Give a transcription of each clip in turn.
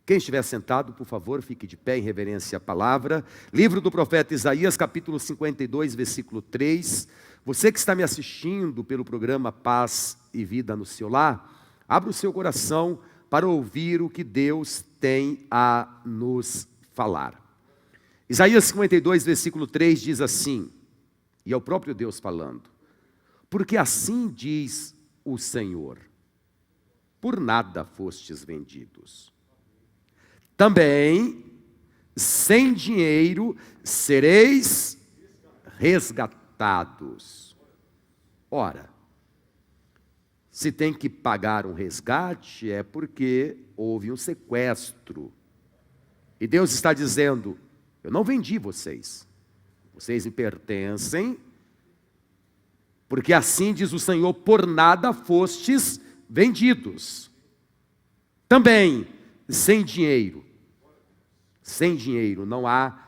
Quem estiver sentado, por favor, fique de pé em reverência à palavra. Livro do profeta Isaías, capítulo 52, versículo 3. Você que está me assistindo pelo programa Paz e Vida no seu lar, abra o seu coração para ouvir o que Deus tem a nos falar. Isaías 52, versículo 3 diz assim, e é o próprio Deus falando: porque assim diz o Senhor, por nada fostes vendidos. Também, sem dinheiro, sereis resgatados. Ora, se tem que pagar um resgate, é porque houve um sequestro. E Deus está dizendo: eu não vendi vocês. Vocês me pertencem, porque assim diz o Senhor, por nada fostes vendidos. Também, sem dinheiro. Sem dinheiro, não há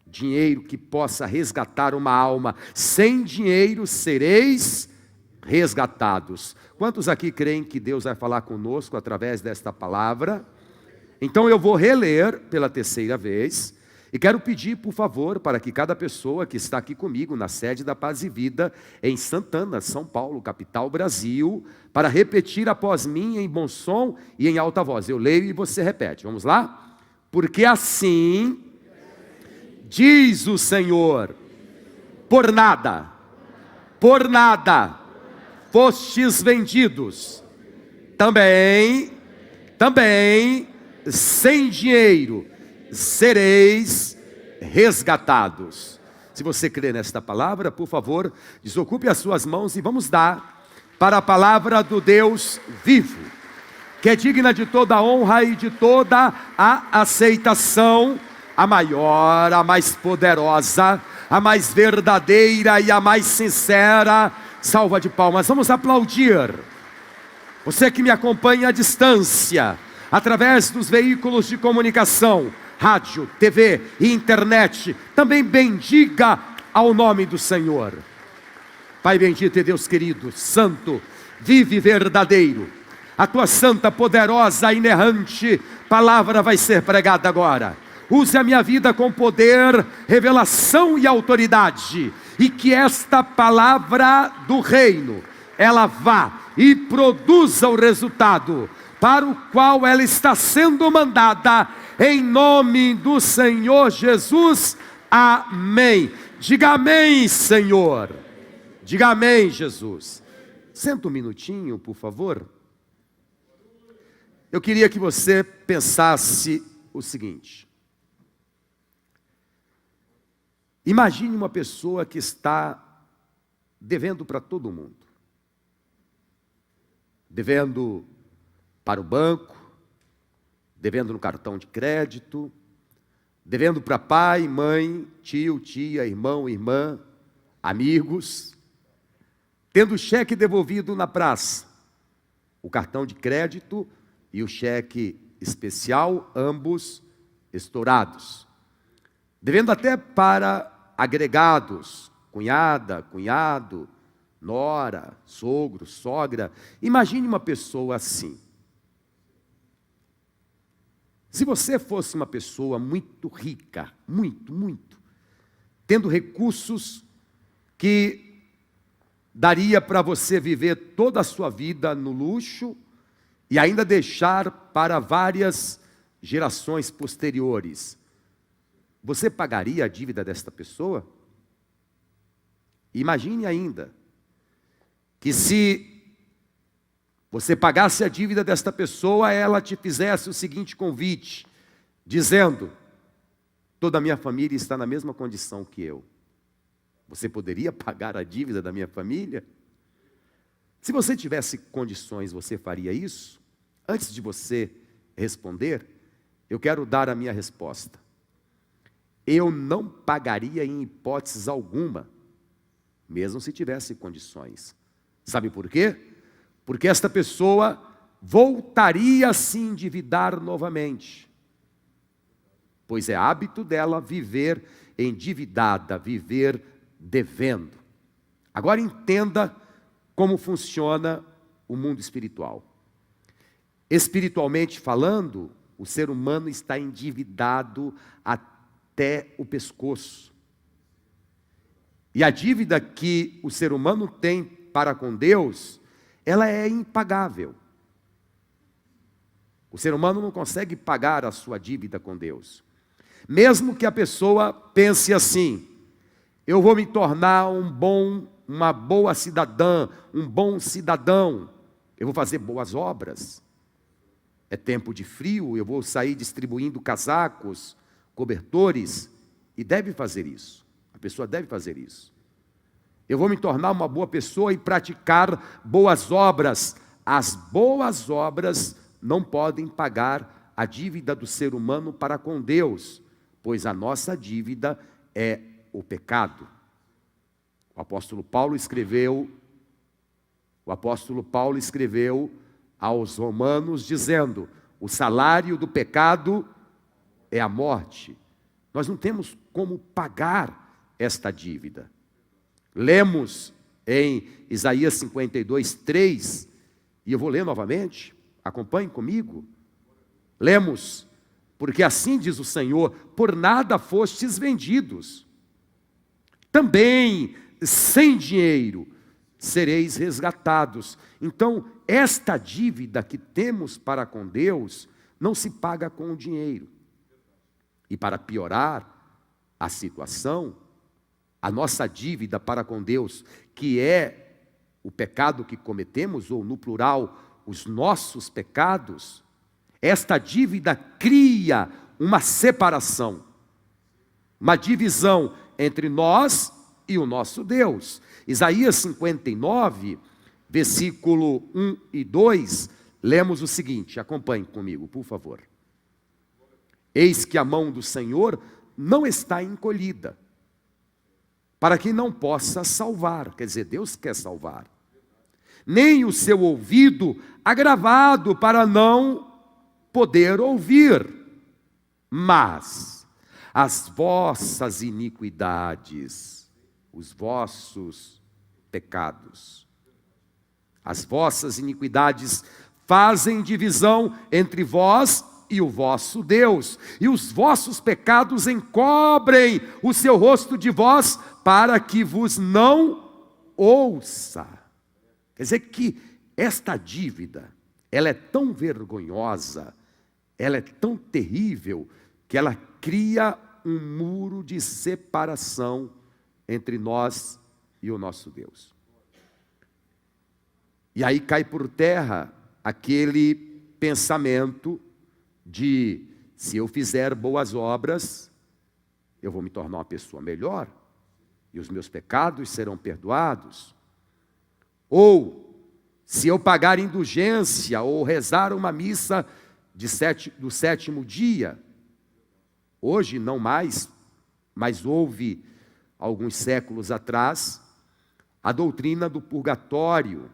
dinheiro que possa resgatar uma alma. Sem dinheiro sereis resgatados. Quantos aqui creem que Deus vai falar conosco através desta palavra? Então eu vou reler pela terceira vez. E quero pedir, por favor, para que cada pessoa que está aqui comigo na sede da Paz e Vida, em Santana, São Paulo, capital Brasil, para repetir após mim em bom som e em alta voz. Eu leio e você repete. Vamos lá? Porque assim diz o Senhor, por nada fostes vendidos. Também, sem dinheiro, sereis resgatados. Se você crê nesta palavra, por favor, desocupe as suas mãos e vamos dar para a palavra do Deus vivo, que é digna de toda a honra e de toda a aceitação, a maior, a mais poderosa, a mais verdadeira e a mais sincera salva de palmas. Vamos aplaudir. Você que me acompanha à distância, através dos veículos de comunicação, rádio, TV e internet, também bendiga ao nome do Senhor. Pai bendito e Deus querido, santo, vive verdadeiro, a tua santa, poderosa, inerrante palavra vai ser pregada agora. Use a minha vida com poder, revelação e autoridade, e que esta palavra do reino, ela vá e produza o resultado para o qual ela está sendo mandada, em nome do Senhor Jesus, amém. Diga amém, Senhor. Diga amém, Jesus. Senta um minutinho, por favor. Eu queria que você pensasse o seguinte. Imagine uma pessoa que está devendo para todo mundo. Devendo para o banco, devendo no cartão de crédito, devendo para pai, mãe, tio, tia, irmão, irmã, amigos, tendo o cheque devolvido na praça, o cartão de crédito e o cheque especial, ambos estourados, devendo até para agregados, cunhada, cunhado, nora, sogro, sogra. Imagine uma pessoa assim. Se você fosse uma pessoa muito rica, muito, tendo recursos que daria para você viver toda a sua vida no luxo e ainda deixar para várias gerações posteriores, você pagaria a dívida desta pessoa? Imagine ainda que se você pagasse a dívida desta pessoa, ela te fizesse o seguinte convite, dizendo: toda a minha família está na mesma condição que eu. Você poderia pagar a dívida da minha família? Se você tivesse condições, você faria isso? Antes de você responder, eu quero dar a minha resposta. Eu não pagaria em hipótese alguma, mesmo se tivesse condições. Sabe por quê? Porque esta pessoa voltaria a se endividar novamente. Pois é hábito dela viver endividada, viver devendo. Agora entenda como funciona o mundo espiritual. Espiritualmente falando, o ser humano está endividado até o pescoço. E a dívida que o ser humano tem para com Deus, ela é impagável. O ser humano não consegue pagar a sua dívida com Deus. Mesmo que a pessoa pense assim: eu vou me tornar uma boa cidadã, um bom cidadão, eu vou fazer boas obras. É tempo de frio, eu vou sair distribuindo casacos, cobertores, e deve fazer isso. A pessoa deve fazer isso. Eu vou me tornar uma boa pessoa e praticar boas obras. As boas obras não podem pagar a dívida do ser humano para com Deus, pois a nossa dívida é o pecado. O apóstolo Paulo escreveu aos Romanos dizendo: o salário do pecado é a morte. Nós não temos como pagar esta dívida. Lemos em Isaías 52, 3, e eu vou ler novamente, acompanhe comigo. Lemos: porque assim diz o Senhor, por nada fostes vendidos, também sem dinheiro sereis resgatados. Então, esta dívida que temos para com Deus não se paga com o dinheiro. E para piorar a situação, a nossa dívida para com Deus, que é o pecado que cometemos, ou no plural, os nossos pecados, esta dívida cria uma separação, uma divisão entre nós e o nosso Deus. Isaías 59, versículo 1 e 2, lemos o seguinte, acompanhe comigo, por favor. Eis que a mão do Senhor não está encolhida, para que não possa salvar, quer dizer, Deus quer salvar, nem o seu ouvido agravado para não poder ouvir, mas as vossas iniquidades, os vossos pecados, as vossas iniquidades fazem divisão entre vós e o vosso Deus, e os vossos pecados encobrem o seu rosto de vós, para que vos não ouça. Quer dizer que esta dívida, ela é tão vergonhosa, ela é tão terrível, que ela cria um muro de separação entre nós e o nosso Deus. E aí cai por terra aquele pensamento de: se eu fizer boas obras, eu vou me tornar uma pessoa melhor, e os meus pecados serão perdoados. Ou, se eu pagar indulgência, ou rezar uma missa do sétimo dia, hoje não mais, mas houve alguns séculos atrás, a doutrina do purgatório,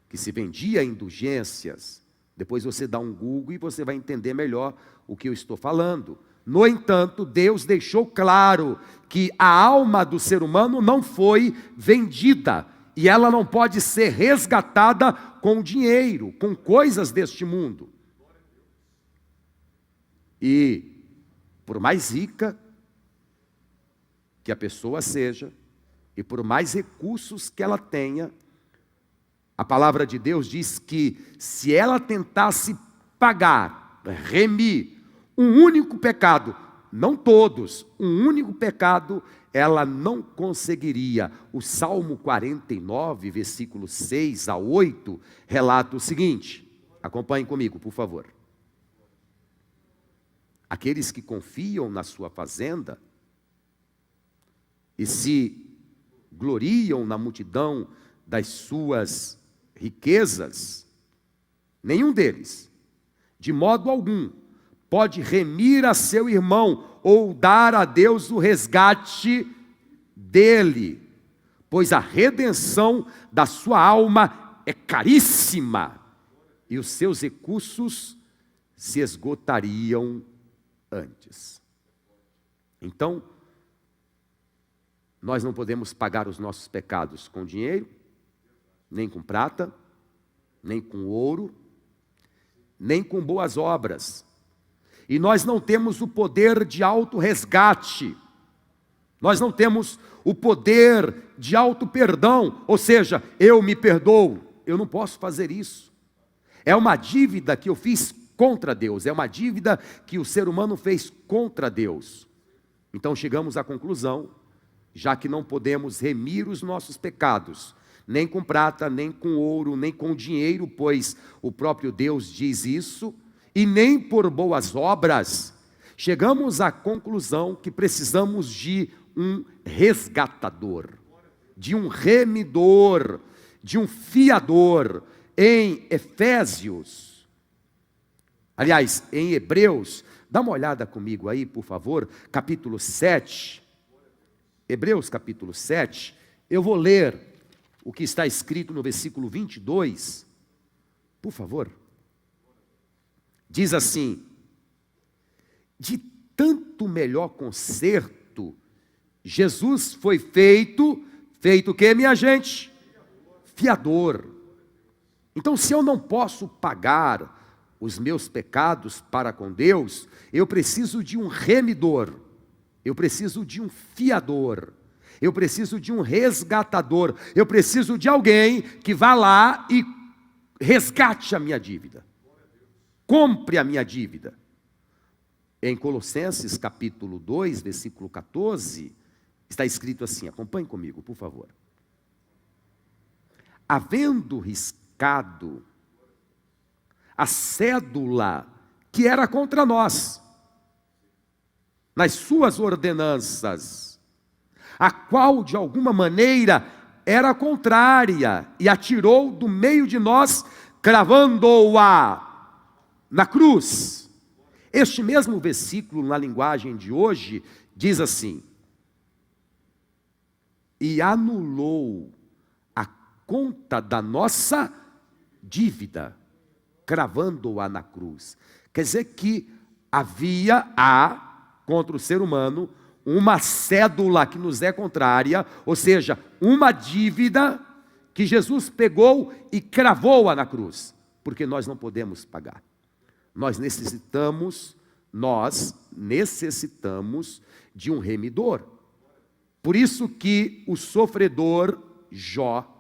que se vendia indulgências. Depois você dá um Google e você vai entender melhor o que eu estou falando. No entanto, Deus deixou claro que a alma do ser humano não foi vendida, e ela não pode ser resgatada com dinheiro, com coisas deste mundo. E por mais rica que a pessoa seja, e por mais recursos que ela tenha, a palavra de Deus diz que se ela tentasse pagar, remir um único pecado, não todos, um único pecado, ela não conseguiria. O Salmo 49, versículos 6 a 8, relata o seguinte, acompanhem comigo, por favor. Aqueles que confiam na sua fazenda e se gloriam na multidão das suas riquezas, nenhum deles, de modo algum, pode remir a seu irmão ou dar a Deus o resgate dele, pois a redenção da sua alma é caríssima e os seus recursos se esgotariam antes. Então, nós não podemos pagar os nossos pecados com dinheiro, nem com prata, nem com ouro, nem com boas obras. E nós não temos o poder de auto-resgate. Nós não temos o poder de auto-perdão. Ou seja, eu me perdoo. Eu não posso fazer isso. É uma dívida que eu fiz contra Deus. É uma dívida que o ser humano fez contra Deus. Então chegamos à conclusão, já que não podemos remir os nossos pecados, nem com prata, nem com ouro, nem com dinheiro, pois o próprio Deus diz isso, e nem por boas obras, chegamos à conclusão que precisamos de um resgatador, de um remidor, de um fiador. Em Efésios, aliás, em Hebreus, dá uma olhada comigo aí, por favor, capítulo 7, Hebreus capítulo 7, eu vou ler o que está escrito no versículo 22, por favor. Diz assim: de tanto melhor conserto, Jesus foi feito o que, minha gente? Fiador. Então, se eu não posso pagar os meus pecados para com Deus, eu preciso de um remidor, eu preciso de um fiador, eu preciso de um resgatador, eu preciso de alguém que vá lá e resgate a minha dívida, compre a minha dívida. Em Colossenses capítulo 2, versículo 14, está escrito assim, acompanhe comigo, por favor. Havendo riscado a cédula que era contra nós, nas suas ordenanças, a qual de alguma maneira era contrária, e atirou do meio de nós, cravando-a na cruz. Este mesmo versículo, na linguagem de hoje, diz assim: e anulou a conta da nossa dívida, cravando-a na cruz. Quer dizer que há contra o ser humano uma cédula que nos é contrária, ou seja, uma dívida que Jesus pegou e cravou-a na cruz, porque nós não podemos pagar. Nós necessitamos de um remidor. Por isso que o sofredor Jó,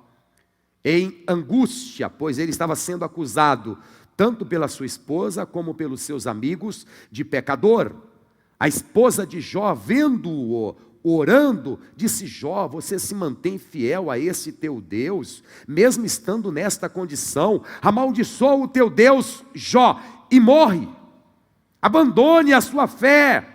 em angústia, pois ele estava sendo acusado tanto pela sua esposa como pelos seus amigos de pecador. A esposa de Jó, vendo-o orando, disse: Jó, você se mantém fiel a esse teu Deus, mesmo estando nesta condição. Amaldiçoa o teu Deus, Jó, e morre. Abandone a sua fé.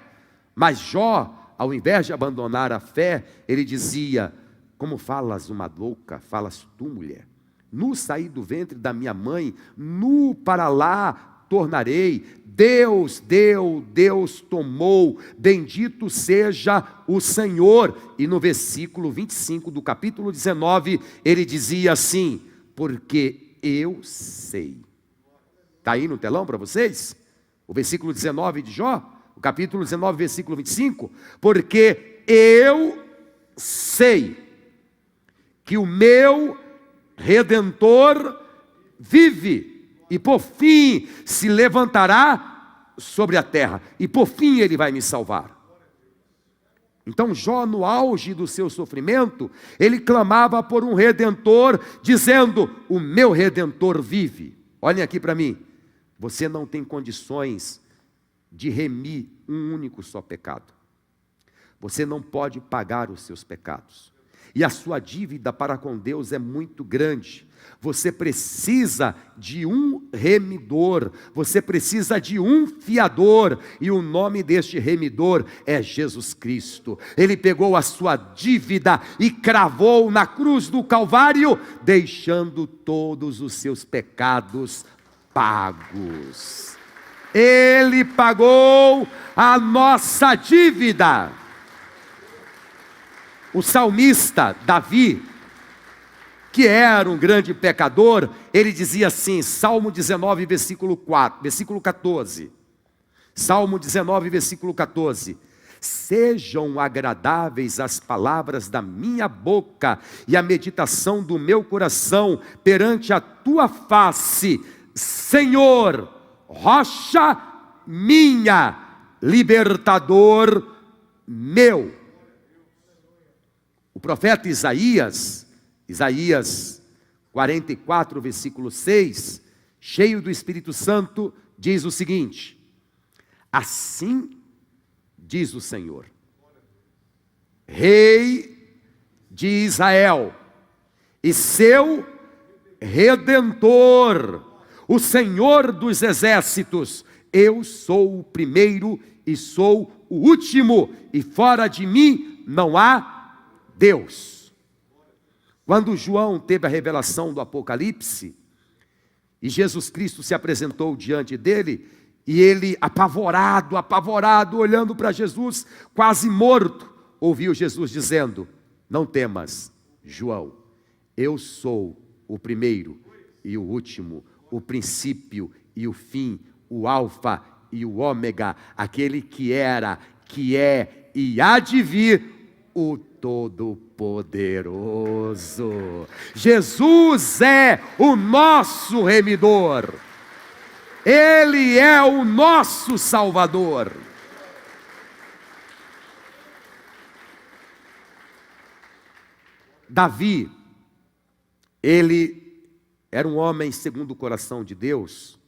Mas Jó, ao invés de abandonar a fé, ele dizia: como falas uma louca, falas tu, mulher? Nu saí do ventre da minha mãe, nu para lá tornarei. Deus deu, Deus tomou, bendito seja o Senhor. E no versículo 25 do capítulo 19, ele dizia assim: porque eu sei. Está aí no telão para vocês? O versículo 19 de Jó, o capítulo 19, versículo 25. Porque eu sei que o meu Redentor vive, e por fim se levantará sobre a terra, e por fim ele vai me salvar. Então Jó, no auge do seu sofrimento, ele clamava por um Redentor, dizendo: o meu Redentor vive. Olhem aqui para mim, você não tem condições de remir um único só pecado. Você não pode pagar os seus pecados. E a sua dívida para com Deus é muito grande. Você precisa de um remidor, você precisa de um fiador, e o nome deste remidor é Jesus Cristo. Ele pegou a sua dívida e cravou na cruz do Calvário, deixando todos os seus pecados pagos. Ele pagou a nossa dívida. O salmista Davi, que era um grande pecador, ele dizia assim, Salmo 19, versículo 14. Salmo 19, versículo 14. Sejam agradáveis as palavras da minha boca e a meditação do meu coração perante a tua face, Senhor, rocha minha, libertador meu. O profeta Isaías 44, versículo 6, cheio do Espírito Santo, diz o seguinte: assim diz o Senhor, Rei de Israel, e seu Redentor, o Senhor dos exércitos: eu sou o primeiro e sou o último, e fora de mim não há Deus. Quando João teve a revelação do Apocalipse, e Jesus Cristo se apresentou diante dele, e ele, apavorado, olhando para Jesus, quase morto, ouviu Jesus dizendo: não temas, João, eu sou o primeiro e o último, o princípio e o fim, o alfa e o ômega, aquele que era, que é e há de vir, o Todo-Poderoso. Jesus é o nosso remidor, Ele é o nosso Salvador. Davi, ele era um homem segundo o coração de Deus,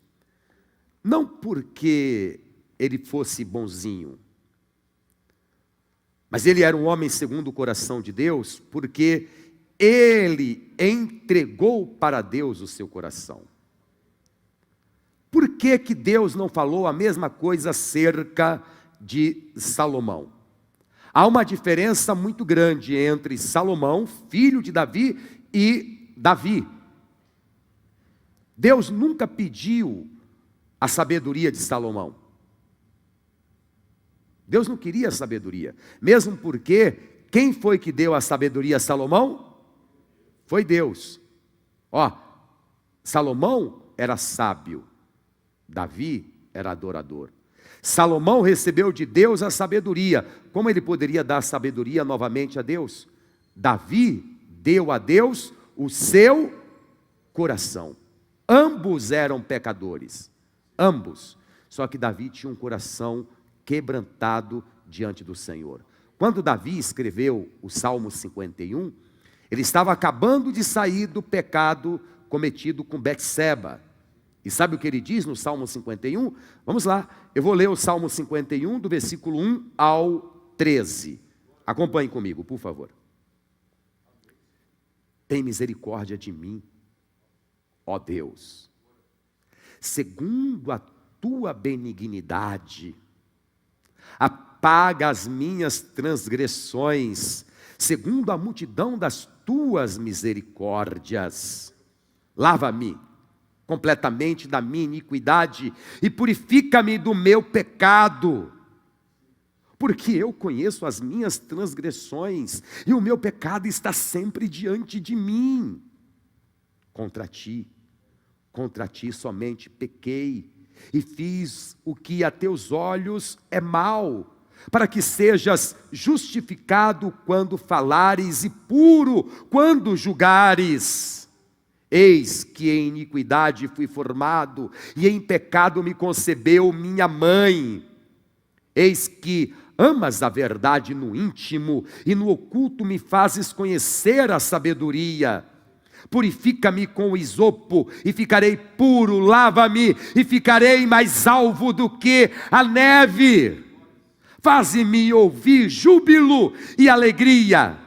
não porque ele fosse bonzinho, mas ele era um homem segundo o coração de Deus, porque ele entregou para Deus o seu coração. Por que que Deus não falou a mesma coisa acerca de Salomão? Há uma diferença muito grande entre Salomão, filho de Davi, e Davi. Deus nunca pediu a sabedoria de Salomão. Deus não queria sabedoria, mesmo porque quem foi que deu a sabedoria a Salomão? Foi Deus. Salomão era sábio, Davi era adorador. Salomão recebeu de Deus a sabedoria. Como ele poderia dar sabedoria novamente a Deus? Davi deu a Deus o seu coração. Ambos eram pecadores, ambos. Só que Davi tinha um coração quebrantado diante do Senhor. Quando Davi escreveu o Salmo 51, ele estava acabando de sair do pecado cometido com Betseba. E sabe o que ele diz no Salmo 51? Vamos lá, eu vou ler o Salmo 51, do versículo 1 ao 13. Acompanhe comigo, por favor. Tem misericórdia de mim, ó Deus, segundo a tua benignidade, apaga as minhas transgressões, segundo a multidão das tuas misericórdias. Lava-me completamente da minha iniquidade e purifica-me do meu pecado, porque eu conheço as minhas transgressões e o meu pecado está sempre diante de mim. Contra ti somente pequei e fiz o que a teus olhos é mal, para que sejas justificado quando falares e puro quando julgares. Eis que em iniquidade fui formado, e em pecado me concebeu minha mãe. Eis que amas a verdade no íntimo, e no oculto me fazes conhecer a sabedoria. Purifica-me com o isopo, e ficarei puro, lava-me, e ficarei mais alvo do que a neve. Faze-me ouvir júbilo e alegria,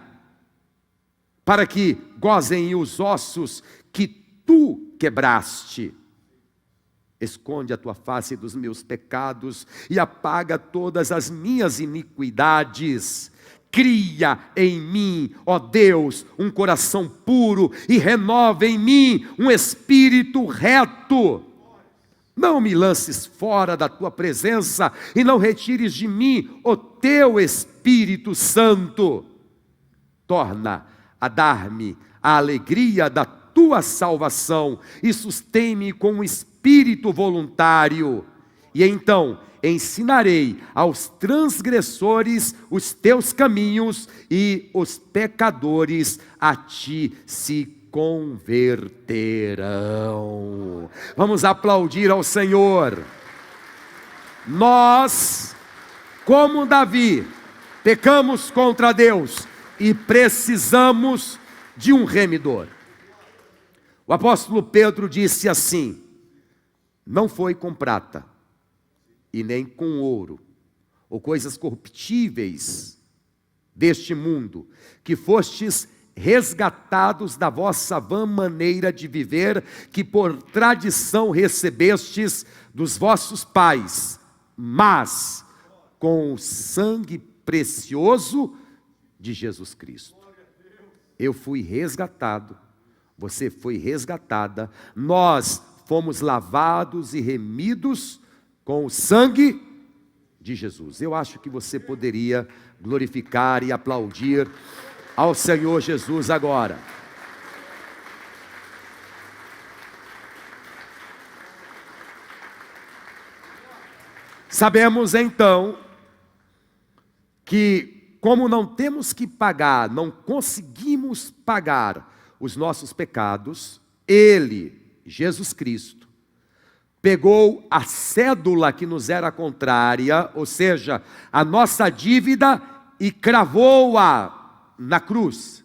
para que gozem os ossos que tu quebraste. Esconde a tua face dos meus pecados e apaga todas as minhas iniquidades. Cria em mim, ó Deus, um coração puro e renova em mim um espírito reto. Não me lances fora da tua presença e não retires de mim o teu Espírito Santo. Torna a dar-me a alegria da tua salvação e sustém-me com um espírito voluntário. E então ensinarei aos transgressores os teus caminhos, e os pecadores a ti se converterão. Vamos aplaudir ao Senhor. Nós, como Davi, pecamos contra Deus e precisamos de um remidor. O apóstolo Pedro disse assim: não foi com prata e nem com ouro, ou coisas corruptíveis deste mundo, que fostes resgatados da vossa vã maneira de viver, que por tradição recebestes dos vossos pais, mas com o sangue precioso de Jesus Cristo. Eu fui resgatado, você foi resgatada, nós fomos lavados e remidos com o sangue de Jesus. Eu acho que você poderia glorificar e aplaudir ao Senhor Jesus agora. Sabemos então que, como não temos que pagar, não conseguimos pagar os nossos pecados, Ele, Jesus Cristo, pegou a cédula que nos era contrária, ou seja, a nossa dívida, e cravou-a na cruz.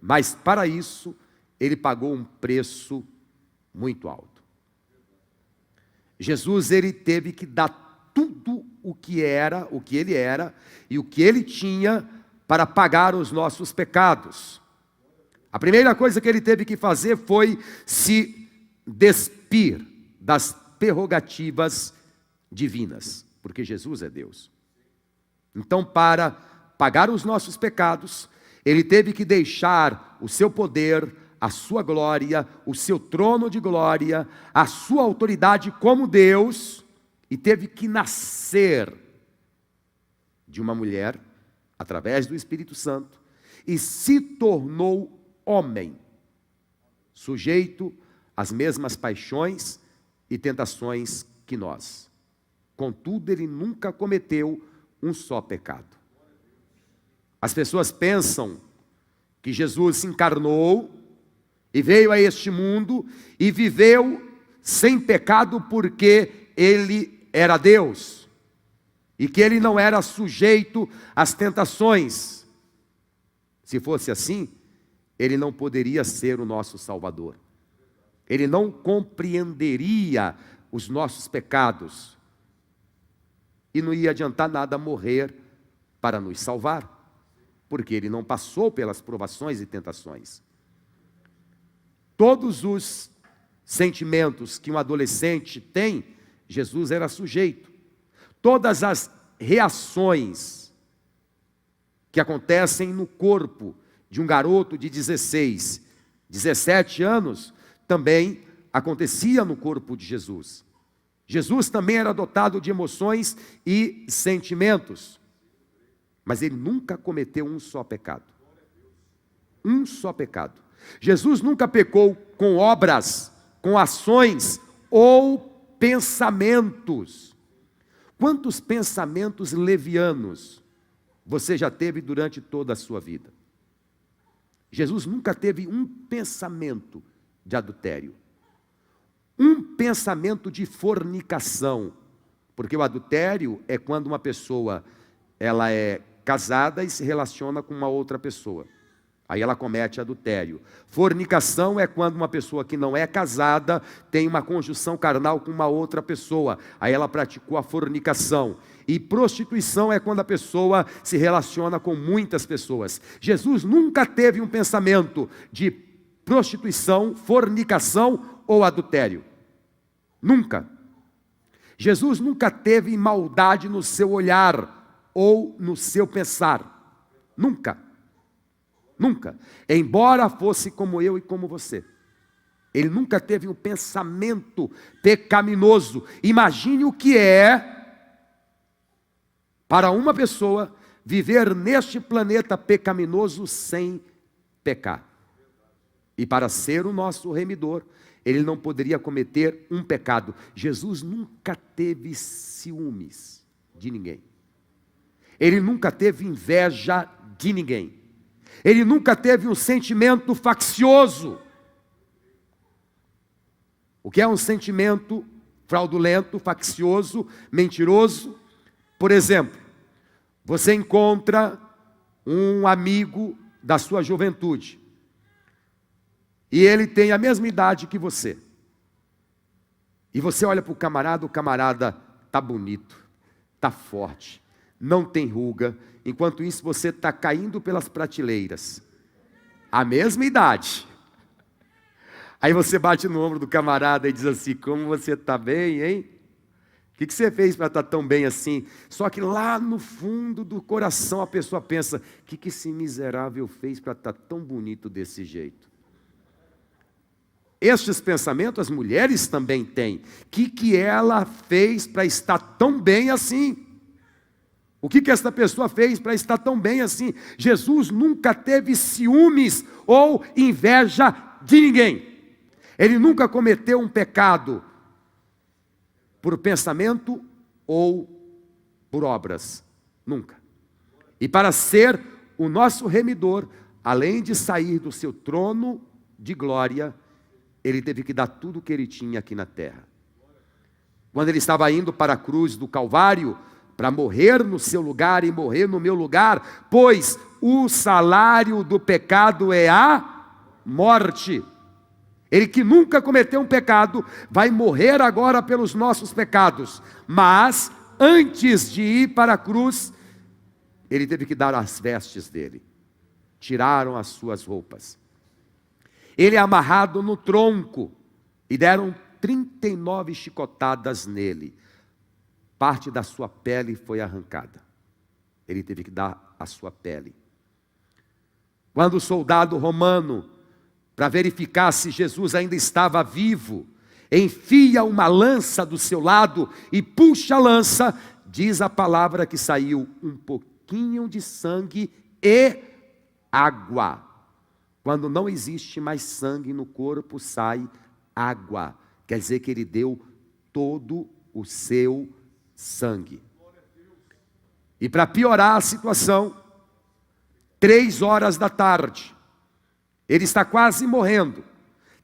Mas para isso, Ele pagou um preço muito alto. Jesus, Ele teve que dar tudo o que Ele era e o que Ele tinha para pagar os nossos pecados. A primeira coisa que Ele teve que fazer foi se despir das prerrogativas divinas, porque Jesus é Deus. Então, para pagar os nossos pecados, Ele teve que deixar o seu poder, a sua glória, o seu trono de glória, a sua autoridade como Deus, e teve que nascer de uma mulher, através do Espírito Santo, e se tornou homem, sujeito às mesmas paixões e tentações que nós. Contudo, Ele nunca cometeu um só pecado. As pessoas pensam que Jesus se encarnou e veio a este mundo e viveu sem pecado porque Ele era Deus e que Ele não era sujeito às tentações. Se fosse assim, Ele não poderia ser o nosso Salvador. Ele não compreenderia os nossos pecados e não ia adiantar nada morrer para nos salvar, porque Ele não passou pelas provações e tentações. Todos os sentimentos que um adolescente tem, Jesus era sujeito. Todas as reações que acontecem no corpo de um garoto de 16, 17 anos, também acontecia no corpo de Jesus. Jesus também era dotado de emoções e sentimentos, mas Ele nunca cometeu um só pecado. Um só pecado. Jesus nunca pecou com obras, com ações ou pensamentos. Quantos pensamentos levianos você já teve durante toda a sua vida? Jesus nunca teve um pensamento de adultério, um pensamento de fornicação, porque o adultério é quando uma pessoa ela é casada e se relaciona com uma outra pessoa. Aí ela comete adultério. Fornicação é quando uma pessoa que não é casada tem uma conjunção carnal com uma outra pessoa. Aí ela praticou a fornicação. E prostituição é quando a pessoa se relaciona com muitas pessoas. Jesus nunca teve um pensamento de prostituição, fornicação ou adultério. Nunca. Jesus nunca teve maldade no seu olhar ou no seu pensar. Nunca. Nunca. Embora fosse como eu e como você. Ele nunca teve um pensamento pecaminoso. Imagine o que é para uma pessoa viver neste planeta pecaminoso sem pecar. E para ser o nosso remidor, Ele não poderia cometer um pecado. Jesus nunca teve ciúmes de ninguém. Ele nunca teve inveja de ninguém. Ele nunca teve um sentimento faccioso. O que é um sentimento fraudulento, faccioso, mentiroso? Por exemplo, você encontra um amigo da sua juventude e ele tem a mesma idade que você. E você olha para o camarada está bonito, está forte, não tem ruga. Enquanto isso você está caindo pelas prateleiras. A mesma idade. Aí você bate no ombro do camarada e diz assim: como você está bem, hein? O que você fez para estar tão bem assim? Só que lá no fundo do coração a pessoa pensa: o que esse miserável fez para estar tão bonito desse jeito? Estes pensamentos as mulheres também têm. O que ela fez para estar tão bem assim? O que essa pessoa fez para estar tão bem assim? Jesus nunca teve ciúmes ou inveja de ninguém. Ele nunca cometeu um pecado por pensamento ou por obras. Nunca. E para ser o nosso remidor, além de sair do seu trono de glória, ele teve que dar tudo o que ele tinha aqui na terra. Quando ele estava indo para a cruz do Calvário, para morrer no seu lugar e morrer no meu lugar, pois o salário do pecado é a morte. Ele que nunca cometeu um pecado, vai morrer agora pelos nossos pecados. Mas, antes de ir para a cruz, ele teve que dar as vestes dele. Tiraram as suas roupas. Ele é amarrado no tronco e deram 39 chicotadas nele. Parte da sua pele foi arrancada. Ele teve que dar a sua pele. Quando o soldado romano, para verificar se Jesus ainda estava vivo, enfia uma lança do seu lado e puxa a lança, diz a palavra que saiu um pouquinho de sangue e água. Quando não existe mais sangue no corpo, sai água. Quer dizer que ele deu todo o seu sangue. E para piorar a situação, 3 horas da tarde, ele está quase morrendo.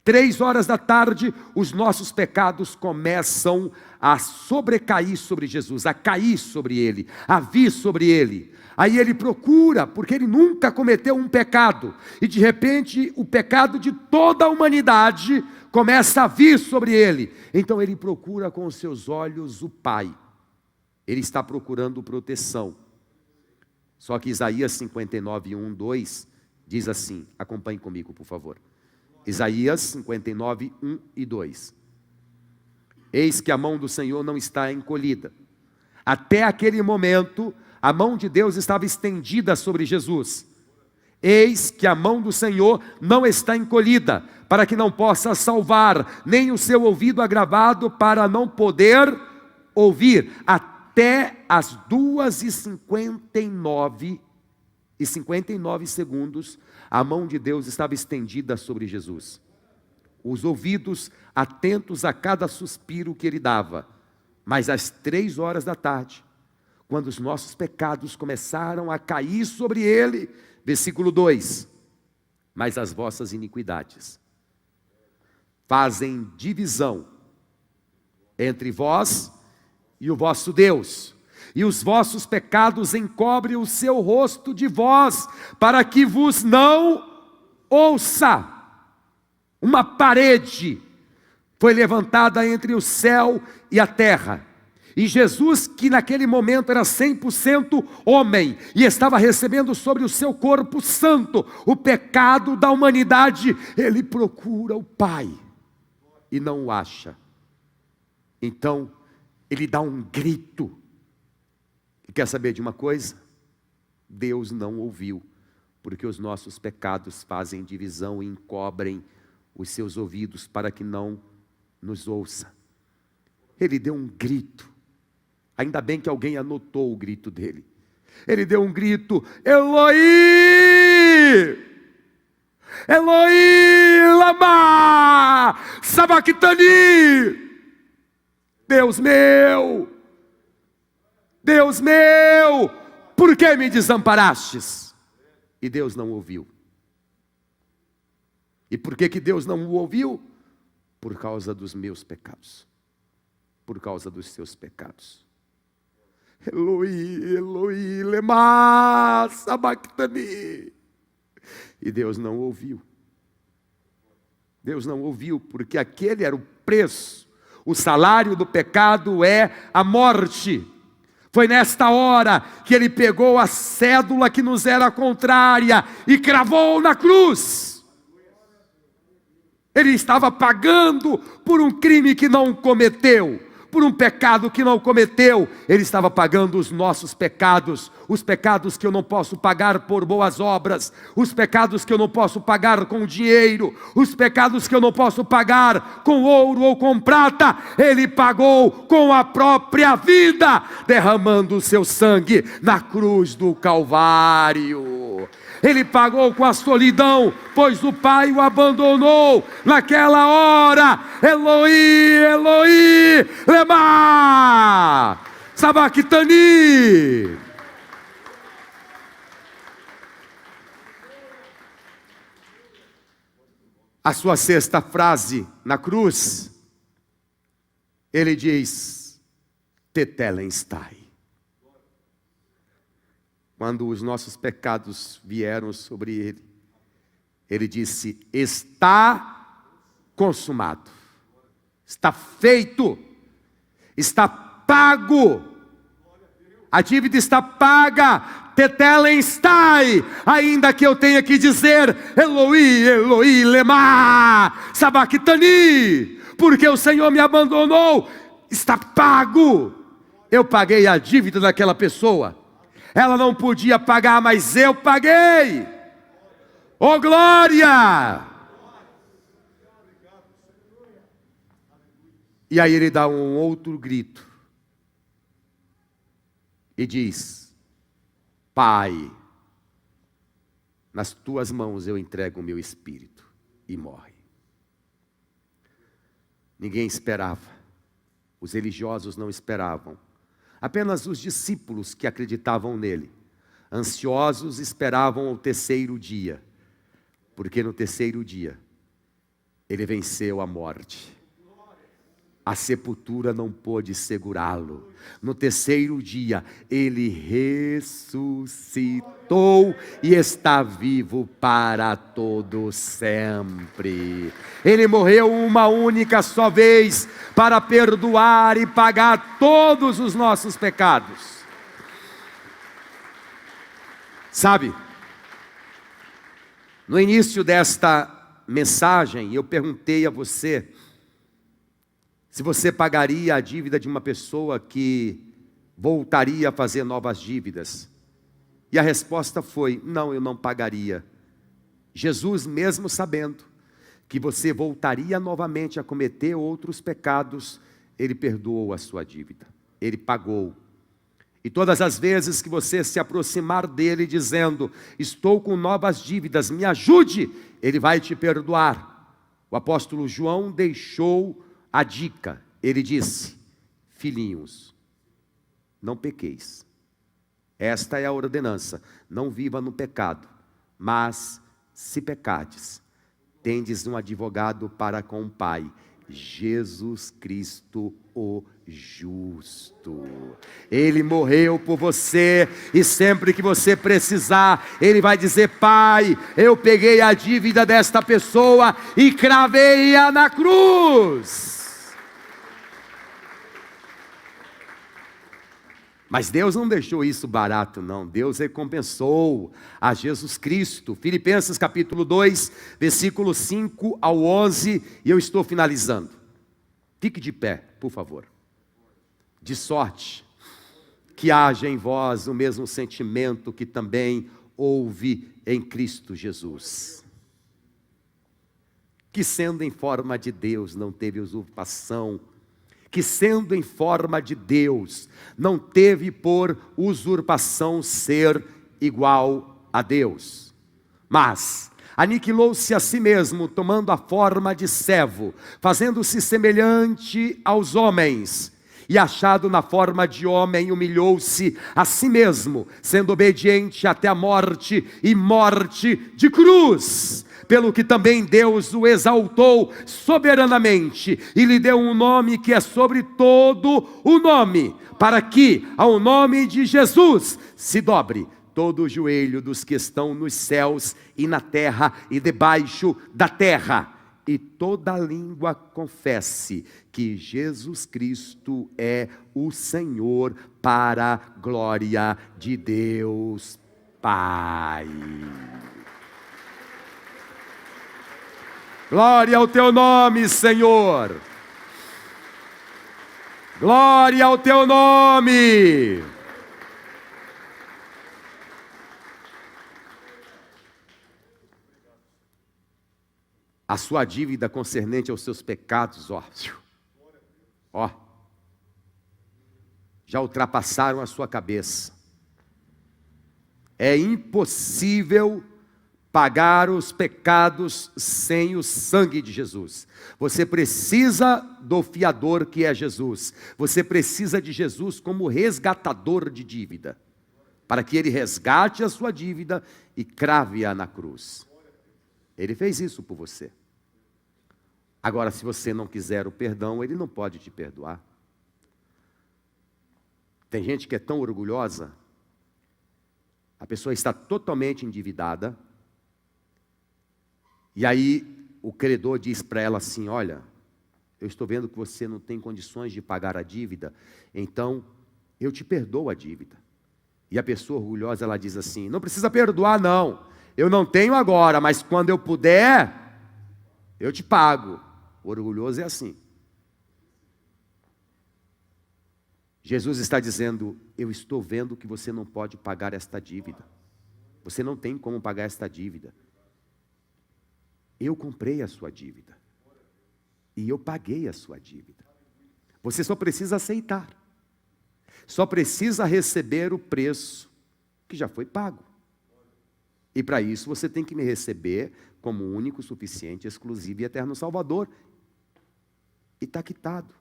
3 horas da tarde, os nossos pecados começam a sobrecair sobre Jesus, a cair sobre ele, a vir sobre ele. Aí ele procura, porque ele nunca cometeu um pecado, e de repente o pecado de toda a humanidade começa a vir sobre ele. Então ele procura com os seus olhos o Pai. Ele está procurando proteção. Só que Isaías 59, 1, 2 diz assim, acompanhe comigo por favor. Isaías 59, 1 e 2. Eis que a mão do Senhor não está encolhida. Até aquele momento, a mão de Deus estava estendida sobre Jesus. Eis que a mão do Senhor não está encolhida, para que não possa salvar, nem o seu ouvido agravado para não poder ouvir. Até as 2h59 a mão de Deus estava estendida sobre Jesus. Os ouvidos atentos a cada suspiro que ele dava. Mas às 3 horas da tarde, quando os nossos pecados começaram a cair sobre ele, versículo 2, mas as vossas iniquidades fazem divisão entre vós e o vosso Deus, e os vossos pecados encobrem o seu rosto de vós, para que vos não ouça. Uma parede foi levantada entre o céu e a terra, e Jesus, que naquele momento era 100% homem, e estava recebendo sobre o seu corpo santo o pecado da humanidade, ele procura o Pai, e não o acha. Então, ele dá um grito. E quer saber de uma coisa? Deus não ouviu, porque os nossos pecados fazem divisão e encobrem os seus ouvidos para que não nos ouça. Ele deu um grito. Ainda bem que alguém anotou o grito dele. Ele deu um grito: Eloi, Eloi, lama sabachthani. Deus meu, por que me desamparastes? E Deus não ouviu. E por que Deus não o ouviu? por causa dos meus pecados, por causa dos seus pecados. Eloi, Eloi, lema sabachthani. E Deus não ouviu. Deus não ouviu, porque aquele era o preço. O salário do pecado é a morte. Foi nesta hora que ele pegou a cédula que nos era contrária e cravou na cruz. Ele estava pagando por um crime que não cometeu, por um pecado que não cometeu. Ele estava pagando os nossos pecados, os pecados que eu não posso pagar por boas obras, os pecados que eu não posso pagar com dinheiro, os pecados que eu não posso pagar com ouro ou com prata. Ele pagou com a própria vida, derramando o seu sangue na cruz do Calvário. Ele pagou com a solidão, pois o Pai o abandonou naquela hora. Eloi, Eloi, lema sabachthani. A sua sexta frase na cruz, ele diz: tetelestai. Quando os nossos pecados vieram sobre ele, ele disse: está consumado, está feito, está pago, a dívida está paga, tetelestai. Ainda que eu tenha que dizer Eloi, Eloi, lema sabachthani, porque o Senhor me abandonou, está pago. Eu paguei a dívida daquela pessoa. Ela não podia pagar, mas eu paguei. Oh glória! E aí ele dá um outro grito e diz: Pai, nas tuas mãos eu entrego o meu espírito. E morre. Ninguém esperava, os religiosos não esperavam. Apenas os discípulos que acreditavam nele, ansiosos, esperavam o terceiro dia, porque no terceiro dia, ele venceu a morte. A sepultura não pôde segurá-lo. No terceiro dia, ele ressuscitou e está vivo para todo sempre. Ele morreu uma única só vez para perdoar e pagar todos os nossos pecados. Sabe, no início desta mensagem, eu perguntei a você se você pagaria a dívida de uma pessoa que voltaria a fazer novas dívidas. E a resposta foi: não, eu não pagaria. Jesus, mesmo sabendo que você voltaria novamente a cometer outros pecados, ele perdoou a sua dívida, ele pagou. E todas as vezes que você se aproximar dele dizendo: estou com novas dívidas, me ajude, ele vai te perdoar. O apóstolo João deixou a dica, ele disse: filhinhos, não pequeis. Esta é a ordenança: não viva no pecado, mas se pecardes, tendes um advogado para com o Pai, Jesus Cristo o justo. Ele morreu por você, e sempre que você precisar, ele vai dizer: Pai, eu peguei a dívida desta pessoa e cravei-a na cruz. Mas Deus não deixou isso barato, não. Deus recompensou a Jesus Cristo. Filipenses capítulo 2, versículo 5 ao 11, e eu estou finalizando. Fique de pé, por favor. De sorte que haja em vós o mesmo sentimento que também houve em Cristo Jesus, que sendo em forma de Deus não teve usurpação, que sendo em forma de Deus, não teve por usurpação ser igual a Deus, mas aniquilou-se a si mesmo, tomando a forma de servo, fazendo-se semelhante aos homens, e achado na forma de homem, humilhou-se a si mesmo, sendo obediente até a morte, e morte de cruz. pelo que também Deus o exaltou soberanamente e lhe deu um nome que é sobre todo o nome, para que ao nome de Jesus se dobre todo o joelho dos que estão nos céus e na terra e debaixo da terra, e toda língua confesse que Jesus Cristo é o Senhor, para a glória de Deus Pai. Glória ao teu nome, Senhor. Glória ao teu nome. A sua dívida concernente aos seus pecados, já ultrapassaram a sua cabeça. É impossível pagar os pecados sem o sangue de Jesus. Você precisa do fiador que é Jesus. Você precisa de Jesus como resgatador de dívida, para que ele resgate a sua dívida e crave-a na cruz. Ele fez isso por você. Agora, se você não quiser o perdão, ele não pode te perdoar. Tem gente que é tão orgulhosa, a pessoa está totalmente endividada, e aí o credor diz para ela assim: olha, eu estou vendo que você não tem condições de pagar a dívida, então eu te perdoo a dívida. E a pessoa orgulhosa, ela diz assim: não precisa perdoar não, eu não tenho agora, mas quando eu puder, eu te pago. O orgulhoso é assim. Jesus está dizendo: eu estou vendo que você não pode pagar esta dívida. Você não tem como pagar esta dívida. Eu comprei a sua dívida. E eu paguei a sua dívida. Você só precisa aceitar. Só precisa receber o preço que já foi pago. E para isso você tem que me receber como único, suficiente, exclusivo e eterno Salvador. E está quitado.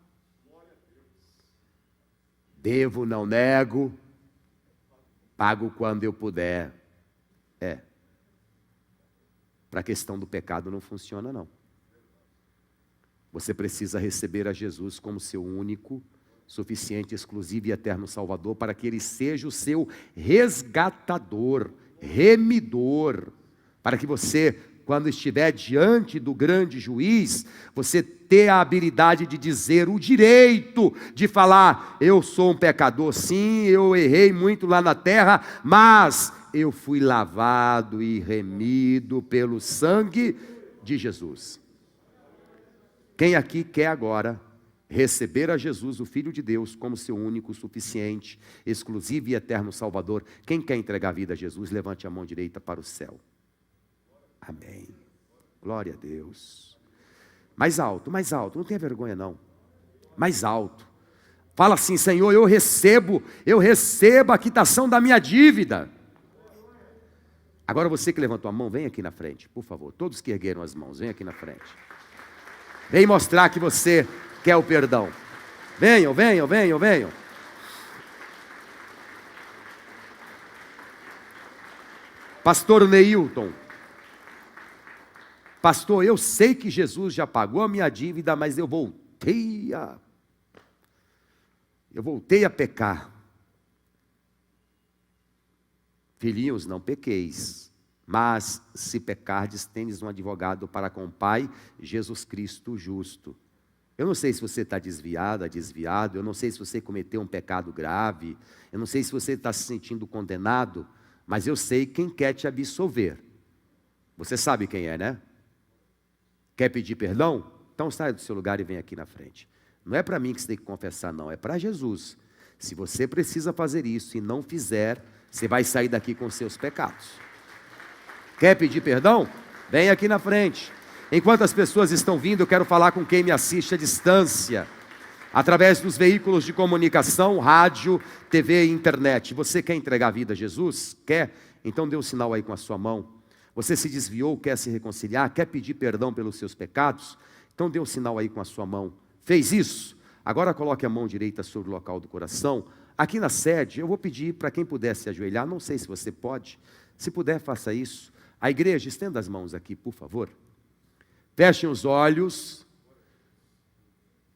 Devo, não nego, pago quando eu puder. Para a questão do pecado não funciona não. Você precisa receber a Jesus como seu único, suficiente, exclusivo e eterno Salvador, para que Ele seja o seu resgatador, remidor, para que você, quando estiver diante do grande juiz, você ter a habilidade de dizer, o direito de falar: eu sou um pecador, sim, eu errei muito lá na terra, mas eu fui lavado e remido pelo sangue de Jesus. Quem aqui quer agora receber a Jesus, o Filho de Deus, como seu único, suficiente, exclusivo e eterno Salvador? Quem quer entregar a vida a Jesus, levante a mão direita para o céu. Amém. Glória a Deus. Mais alto, não tenha vergonha não. Mais alto. Fala assim: Senhor, eu recebo a quitação da minha dívida. Agora você que levantou a mão, vem aqui na frente, por favor. Todos que ergueram as mãos, vem aqui na frente. Vem mostrar que você quer o perdão. Venham. Pastor Neilton. Pastor, eu sei que Jesus já pagou a minha dívida, mas eu voltei a pecar. Filhinhos, não pequeis, mas se pecardes, tendes um advogado para com o Pai, Jesus Cristo justo. Eu não sei se você está desviado, eu não sei se você cometeu um pecado grave, eu não sei se você está se sentindo condenado, mas eu sei quem quer te absolver. Você sabe quem é, né? Quer pedir perdão? Então saia do seu lugar e vem aqui na frente. Não é para mim que você tem que confessar, não, é para Jesus. Se você precisa fazer isso e não fizer, você vai sair daqui com seus pecados. Quer pedir perdão? Vem aqui na frente. Enquanto as pessoas estão vindo, eu quero falar com quem me assiste à distância, através dos veículos de comunicação, rádio, TV e internet. Você quer entregar a vida a Jesus? Quer? Então dê um sinal aí com a sua mão. Você se desviou, quer se reconciliar, quer pedir perdão pelos seus pecados? Então dê um sinal aí com a sua mão. Fez isso? Agora coloque a mão direita sobre o local do coração. Aqui na sede, eu vou pedir para quem puder se ajoelhar, não sei se você pode. Se puder, faça isso. A igreja, estenda as mãos aqui, por favor. Fechem os olhos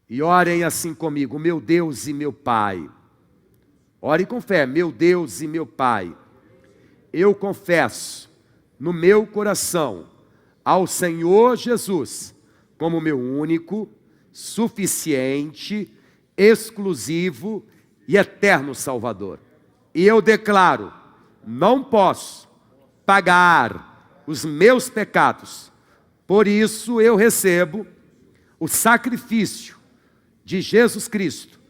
e orem assim comigo: meu Deus e meu Pai. Ore com fé: meu Deus e meu Pai, eu confesso no meu coração ao Senhor Jesus como meu único, suficiente, exclusivo e eterno Salvador. E eu declaro: não posso pagar os meus pecados, por isso eu recebo o sacrifício de Jesus Cristo,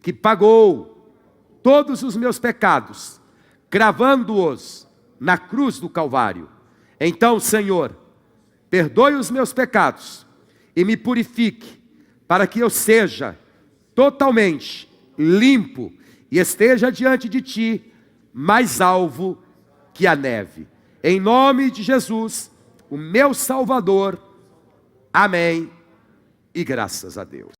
que pagou todos os meus pecados, cravando-os na cruz do Calvário. Então, Senhor, perdoe os meus pecados e me purifique, para que eu seja totalmente limpo e esteja diante de Ti mais alvo que a neve. Em nome de Jesus, o meu Salvador. Amém. E graças a Deus.